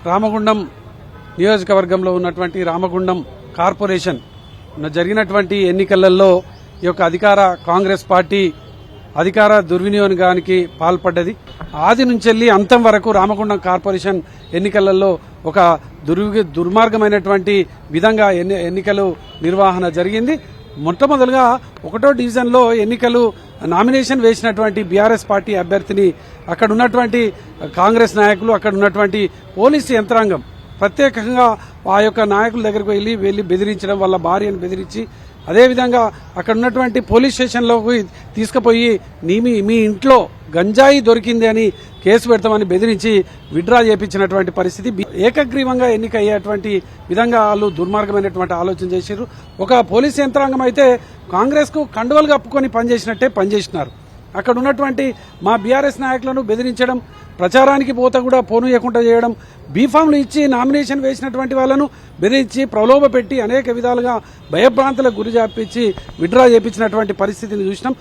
రామగుండం నియోజకవర్గంలో ఉన్నటువంటి రామగుండం కార్పొరేషన్ జరిగినటువంటి ఎన్నికలలో ఈ యొక్క కాంగ్రెస్ పార్టీ అధికార దుర్వినియోగానికి పాల్పడ్డది. ఆది నుంచి అంతం వరకు రామగుండం కార్పొరేషన్ ఎన్నికలలో ఒక దుర్మార్గమైనటువంటి విధంగా ఎన్నికలు నిర్వహణ జరిగింది. మొట్టమొదలుగా 1వ డివిజన్లో ఎన్నికలు నామినేషన్ వేసినటువంటి బీఆర్ఎస్ పార్టీ అభ్యర్థిని అక్కడ ఉన్నటువంటి కాంగ్రెస్ నాయకులు, అక్కడ ఉన్నటువంటి పోలీసు యంత్రాంగం ప్రత్యేకంగా ఆ యొక్క నాయకుల దగ్గరకు వెళ్లి బెదిరించడం, వాళ్ళ భార్యను బెదిరించి, అదేవిధంగా అక్కడ ఉన్నటువంటి పోలీస్ స్టేషన్లోకి తీసుకుపోయి మీ ఇంట్లో గంజాయి దొరికింది అని కేసు పెడతామని బెదిరించి విత్డ్రా చేయించినటువంటి పరిస్థితి. ఏకగ్రీవంగా ఎన్నిక అయ్యేటువంటి విధంగా వాళ్ళు దుర్మార్గమైనటువంటి ఆలోచన చేశారు. ఒక పోలీస్ యంత్రాంగం అయితే కాంగ్రెస్ కు కండువలు కప్పుకొని పనిచేసినట్టే పనిచేసినారు. అక్కడ ఉన్నటువంటి మా బీఆర్ఎస్ నాయకులను బెదిరించడం, ప్రచారానికి పోత కూడా పోనీయకుండా చేయడం, బీఫామ్లు ఇచ్చి నామినేషన్ వేసినటువంటి వాళ్ళను బెదిరించి ప్రలోభ పెట్టి అనేక విధాలుగా భయభ్రాంతులకు గురి చేపించి విత్డ్రా చేయించినటువంటి పరిస్థితిని చూసినాం.